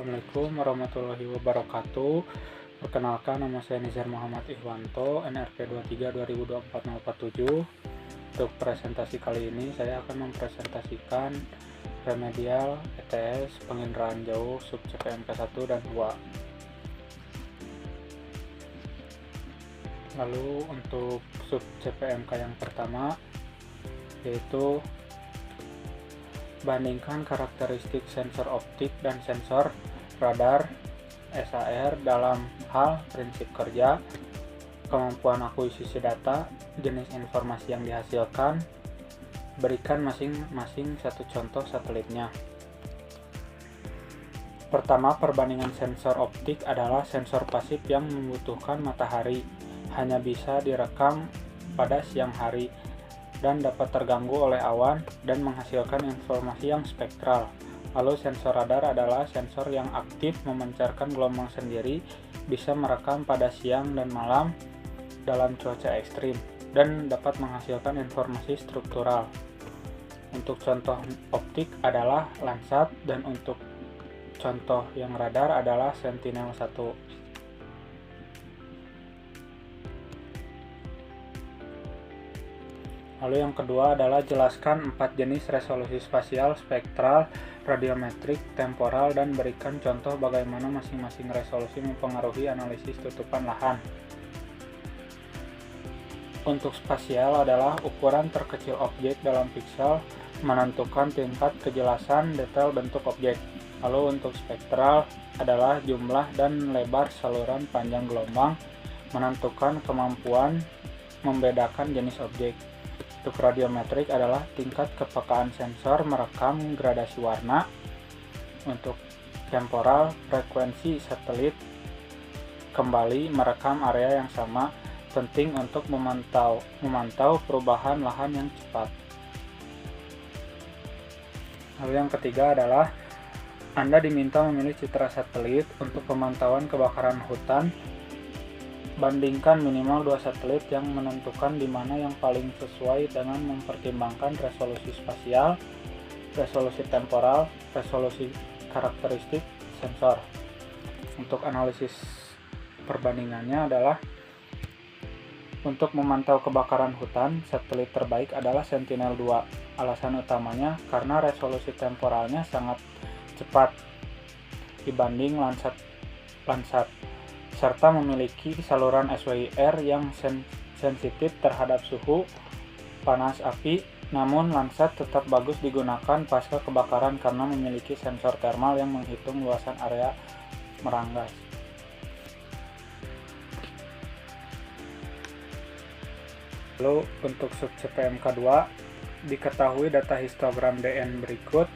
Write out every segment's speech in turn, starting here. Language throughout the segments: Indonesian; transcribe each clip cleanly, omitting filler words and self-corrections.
Assalamualaikum warahmatullahi wabarakatuh. Perkenalkan, nama saya Nizar Muhammad Ihwanto, NRP 23 2024 047. Untuk presentasi kali ini saya akan mempresentasikan remedial ETS penginderaan jauh sub CPMK 1 dan 2. Lalu untuk sub CPMK yang pertama yaitu bandingkan karakteristik sensor optik dan sensor radar SAR dalam hal prinsip kerja, kemampuan akuisisi data, jenis informasi yang dihasilkan. Berikan masing-masing satu contoh satelitnya. Pertama, perbandingan sensor optik adalah sensor pasif yang membutuhkan matahari, hanya bisa direkam pada siang hari dan dapat terganggu oleh awan dan menghasilkan informasi yang spektral. Lalu sensor radar adalah sensor yang aktif memancarkan gelombang sendiri, bisa merekam pada siang dan malam dalam cuaca ekstrim, dan dapat menghasilkan informasi struktural. Untuk contoh optik adalah Landsat, dan untuk contoh yang radar adalah Sentinel-1. Lalu yang kedua adalah jelaskan 4 jenis resolusi spasial, spektral, radiometrik, temporal, dan berikan contoh bagaimana masing-masing resolusi mempengaruhi analisis tutupan lahan. Untuk spasial adalah ukuran terkecil objek dalam piksel, menentukan tingkat kejelasan detail bentuk objek. Lalu untuk spektral adalah jumlah dan lebar saluran panjang gelombang, menentukan kemampuan membedakan jenis objek. Untuk radiometrik adalah tingkat kepekaan sensor merekam gradasi warna. Untuk temporal, frekuensi satelit kembali merekam area yang sama, penting untuk memantau perubahan lahan yang cepat. Lalu yang ketiga adalah Anda diminta memilih citra satelit untuk pemantauan kebakaran hutan. Bandingkan minimal 2 satelit yang menentukan di mana yang paling sesuai dengan mempertimbangkan resolusi spasial, resolusi temporal, resolusi karakteristik sensor. Untuk analisis perbandingannya adalah untuk memantau kebakaran hutan, satelit terbaik adalah Sentinel-2. Alasan utamanya karena resolusi temporalnya sangat cepat dibanding Landsat, serta memiliki saluran SWIR yang sensitif terhadap suhu panas api. Namun Landsat tetap bagus digunakan pasca kebakaran karena memiliki sensor thermal yang menghitung luasan area meranggas. Lalu untuk sub CPMK 2 diketahui data histogram DN berikut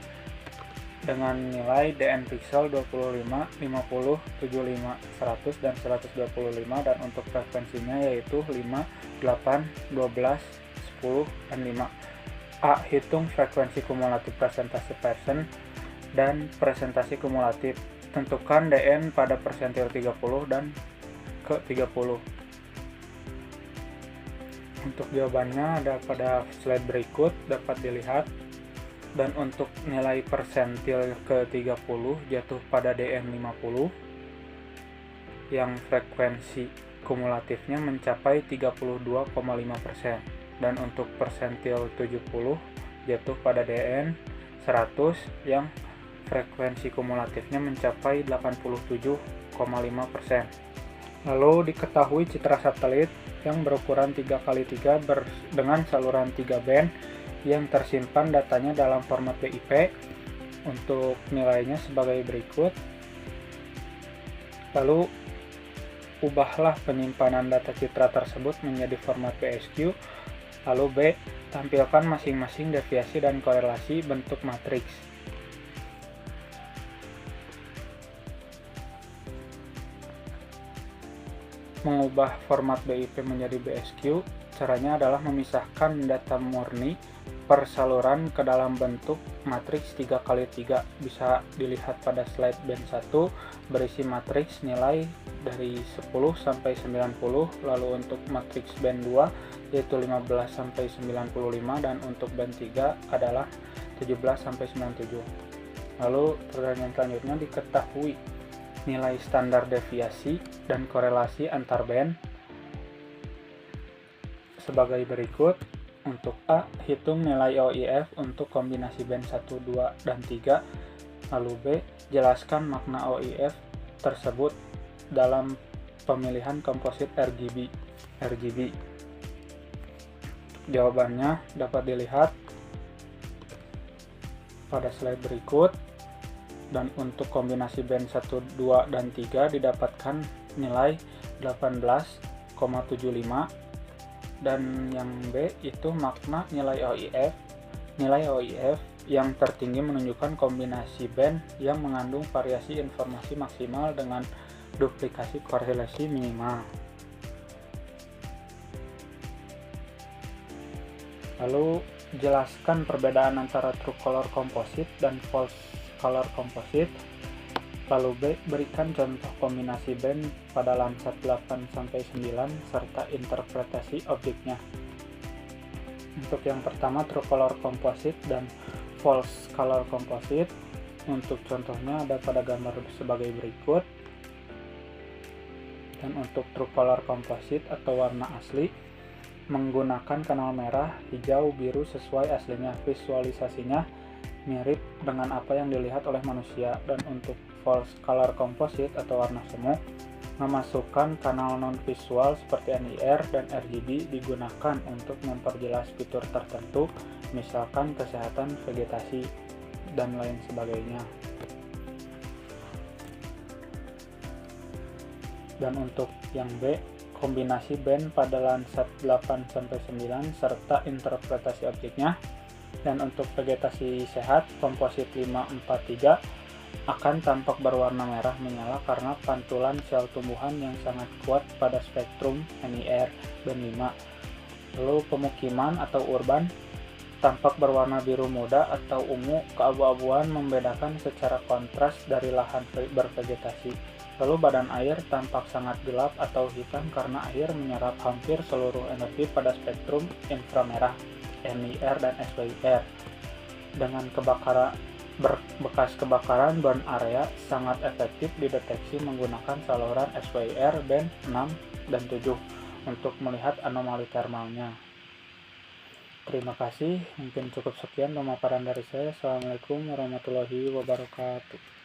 dengan nilai DN pixel 25, 50, 75, 100, dan 125, dan untuk frekuensinya yaitu 5, 8, 12, 10, dan 5. A. Hitung frekuensi kumulatif presentasi persen dan presentasi kumulatif. Tentukan DN pada persentil 30 dan ke 30. Untuk jawabannya ada pada slide berikut, dapat dilihat. Dan untuk nilai persentil ke 30 jatuh pada DN 50 yang frekuensi kumulatifnya mencapai 32,5%, dan untuk persentil 70 jatuh pada DN 100 yang frekuensi kumulatifnya mencapai 87,5%. Lalu diketahui citra satelit yang berukuran 3x3 dengan saluran 3 band yang tersimpan datanya dalam format BIP. Untuk nilainya sebagai berikut. Lalu ubahlah penyimpanan data citra tersebut menjadi format PSQ. Lalu B. Tampilkan masing-masing deviasi dan korelasi bentuk matriks. Mengubah format BIP menjadi BSQ, caranya adalah memisahkan data murni per saluran ke dalam bentuk matriks 3x3. Bisa dilihat pada slide band 1 berisi matriks nilai dari 10 sampai 90, lalu untuk matriks band 2 yaitu 15 sampai 95, dan untuk band 3 adalah 17 sampai 97. Lalu pertanyaan selanjutnya, diketahui nilai standar deviasi dan korelasi antar band sebagai berikut. Untuk A, hitung nilai OIF untuk kombinasi band 1, 2, dan 3. Lalu B, jelaskan makna OIF tersebut dalam pemilihan komposit RGB. Jawabannya dapat dilihat pada slide berikut. Dan untuk kombinasi band 1, 2, dan 3 didapatkan nilai 18,75. Dan yang B itu makna nilai OIF. Nilai OIF yang tertinggi menunjukkan kombinasi band yang mengandung variasi informasi maksimal dengan duplikasi korelasi minimal. Lalu jelaskan perbedaan antara true color composite dan false color composite. Lalu B, berikan contoh kombinasi band pada Landsat 8-9 serta interpretasi objeknya. Untuk yang pertama, true color composite dan false color composite. Untuk contohnya ada pada gambar sebagai berikut. Dan untuk true color composite atau warna asli menggunakan kanal merah, hijau, biru sesuai aslinya. Visualisasinya mirip dengan apa yang dilihat oleh manusia. Dan untuk false color composite atau warna semu memasukkan kanal non-visual seperti NIR dan RGB digunakan untuk memperjelas fitur tertentu, misalkan kesehatan vegetasi dan lain sebagainya. Dan untuk yang B, kombinasi band pada Landsat 8-9 serta interpretasi objeknya. Dan untuk vegetasi sehat, komposit 543 akan tampak berwarna merah menyala karena pantulan sel tumbuhan yang sangat kuat pada spektrum NIR band 5. Lalu pemukiman atau urban tampak berwarna biru muda atau ungu keabu-abuan membedakan secara kontras dari lahan bervegetasi. Lalu badan air tampak sangat gelap atau hitam karena air menyerap hampir seluruh energi pada spektrum inframerah NIR dan SWIR. Dengan bekas kebakaran burn area sangat efektif dideteksi menggunakan saluran SWIR band 6 dan 7 untuk melihat anomali thermalnya. Terima kasih, mungkin cukup sekian pemaparan dari saya. Assalamualaikum warahmatullahi wabarakatuh.